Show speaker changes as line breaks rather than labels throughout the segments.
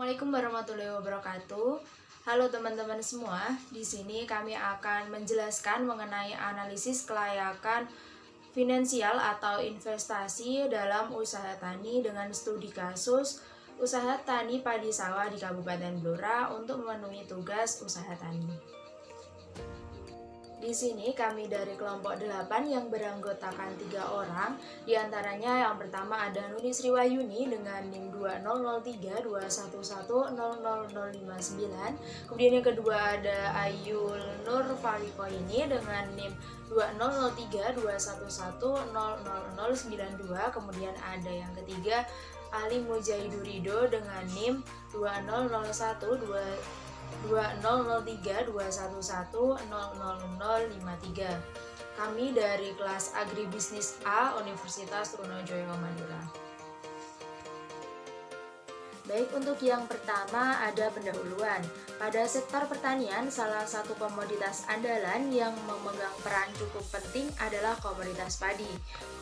Assalamualaikum warahmatullahi wabarakatuh. Halo teman-teman semua. Di sini kami akan menjelaskan mengenai analisis kelayakan finansial atau investasi dalam usaha tani dengan studi kasus usaha tani padi sawah di Kabupaten Blora untuk memenuhi tugas usaha tani. Di sini kami dari kelompok 8 yang beranggotakan 3 orang. Di antaranya yang pertama ada Nuni Sriwayuni dengan NIM 203321100059. Kemudian yang kedua ada Ayul Nur Fariko ini dengan NIM 203321100092. Kemudian ada yang ketiga Ali Mujahidurido dengan NIM 200321100053. Kami dari kelas Agribisnis A Universitas Trunojoyo Madura. Baik, untuk yang pertama ada pendahuluan. Pada sektor pertanian, salah satu komoditas andalan yang memegang peran cukup penting adalah komoditas padi.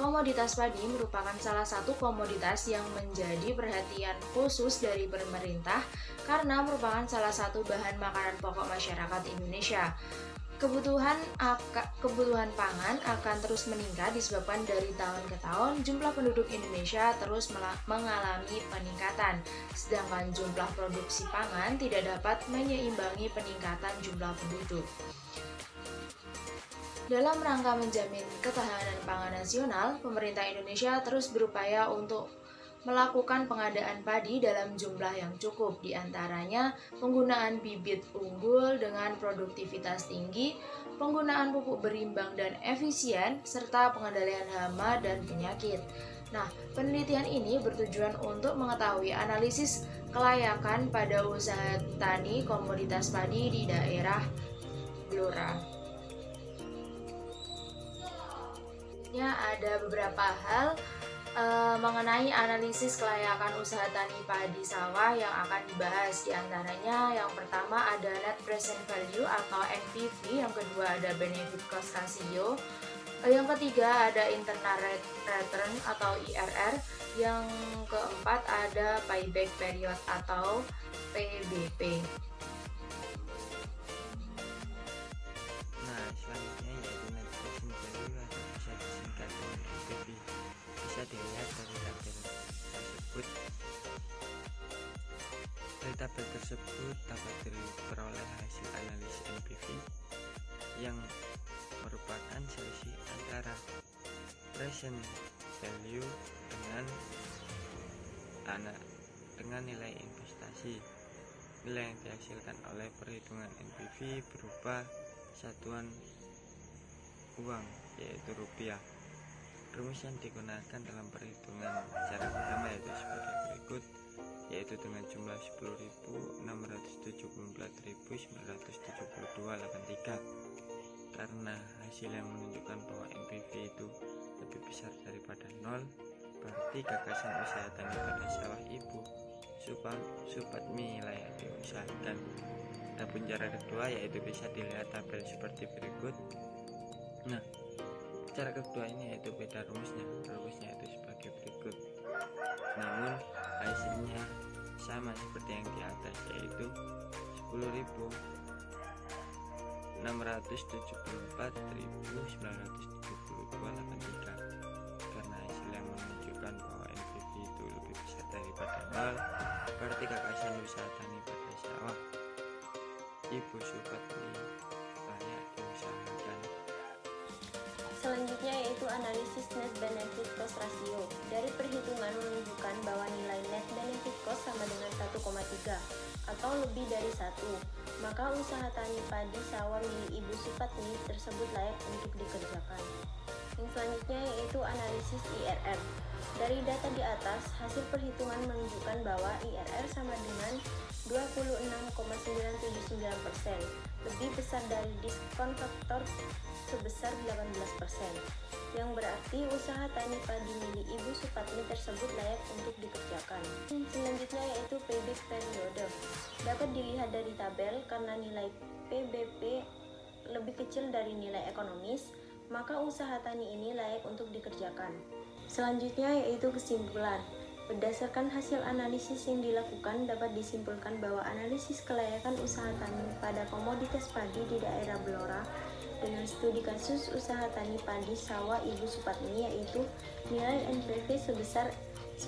Komoditas padi merupakan salah satu komoditas yang menjadi perhatian khusus dari pemerintah karena merupakan salah satu bahan makanan pokok masyarakat Indonesia. Kebutuhan pangan akan terus meningkat disebabkan dari tahun ke tahun jumlah penduduk Indonesia terus mengalami peningkatan, sedangkan jumlah produksi pangan tidak dapat menyeimbangi peningkatan jumlah penduduk. Dalam rangka menjamin ketahanan pangan nasional, pemerintah Indonesia terus berupaya untuk melakukan pengadaan padi dalam jumlah yang cukup, diantaranya penggunaan bibit unggul dengan produktivitas tinggi, penggunaan pupuk berimbang dan efisien, serta pengendalian hama dan penyakit. Nah, penelitian ini bertujuan untuk mengetahui analisis kelayakan pada usaha tani komoditas padi di daerah Blora. Ada beberapa hal mengenai analisis kelayakan usaha tani padi sawah yang akan dibahas. Di antaranya yang pertama ada net present value atau NPV, yang kedua ada benefit cost ratio, yang ketiga ada internal return atau IRR, yang keempat ada payback period atau PBP.
Nah, selanjutnya yaitu net present value atau bisa disingkat dengan NPV. Bisa dilihat dari tabel tersebut. Dari tabel tersebut dapat diperoleh hasil analisis NPV yang merupakan selisih antara present value dengan nilai investasi. Nilai yang dihasilkan oleh perhitungan NPV berupa satuan uang, yaitu rupiah. Rumus yang digunakan dalam perhitungan cara pertama yaitu sebagai berikut, yaitu dengan jumlah 10.674.972,83. Karena hasil yang menunjukkan bahwa NPV itu lebih besar daripada 0, berarti gagasan usaha tani pada sawah ibu Supatmi layak diusahakan. Adapun cara kedua yaitu bisa dilihat tabel seperti berikut. Nah, cara kedua ini yaitu beda rumusnya itu sebagai berikut, namun hasilnya sama seperti yang di atas, yaitu 10.674.972,83. Karena hasil yang menunjukkan bahwa NPV itu lebih besar daripada 0, berarti gagasan usaha tani pada sawah ibu Supatmi layak diusahakan.
Selanjutnya yaitu analisis net benefit cost ratio. Dari perhitungan menunjukkan bahwa nilai net benefit cost sama dengan 1,3 atau lebih dari 1, maka usaha tani padi sawah milik Ibu Supatmi tersebut layak untuk dikerjakan. Yang selanjutnya yaitu analisis IRR. Dari data di atas, hasil perhitungan menunjukkan bahwa IRR sama dengan 26,979%, lebih besar dari diskon faktor sebesar 18%, yang berarti usaha tani padi milik Ibu Supatmi tersebut layak untuk dikerjakan. Selanjutnya yaitu payback period. Dapat dilihat dari tabel, karena nilai PBP lebih kecil dari nilai ekonomis, maka usaha tani ini layak untuk dikerjakan. Selanjutnya yaitu kesimpulan. Berdasarkan hasil analisis yang dilakukan, dapat disimpulkan bahwa analisis kelayakan usaha tani pada komoditas padi di daerah Blora dengan studi kasus usaha tani padi sawah Ibu Supatmi, yaitu nilai NPV sebesar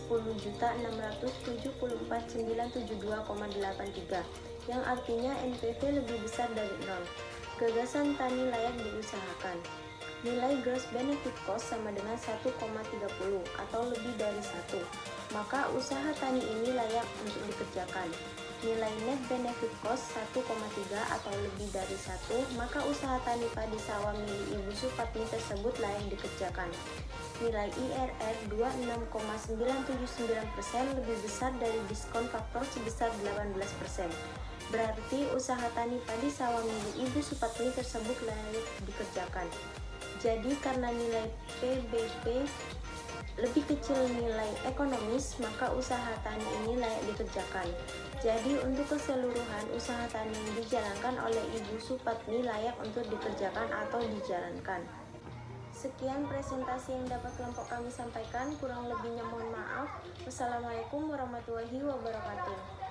10.674.972,83, yang artinya NPV lebih besar dari 0. Gagasan tani layak diusahakan. Nilai gross benefit cost sama dengan 1,30 atau lebih dari 1, maka usaha tani ini layak untuk dikerjakan. Nilai net benefit cost 1,3 atau lebih dari 1, maka usaha tani padi sawah milik Ibu Supatmi tersebut layak dikerjakan. Nilai IRR 26,979% lebih besar dari diskon faktor sebesar 18%. Berarti usaha tani padi sawah milik Ibu Supatmi tersebut layak dikerjakan. Jadi karena nilai PBP lebih kecil nilai ekonomis, maka usaha tani ini layak dikerjakan. Jadi untuk keseluruhan usaha tani yang dijalankan oleh Ibu Supatmi layak untuk dikerjakan atau dijalankan. Sekian presentasi yang dapat kelompok kami sampaikan, kurang lebihnya mohon maaf. Wassalamualaikum warahmatullahi wabarakatuh.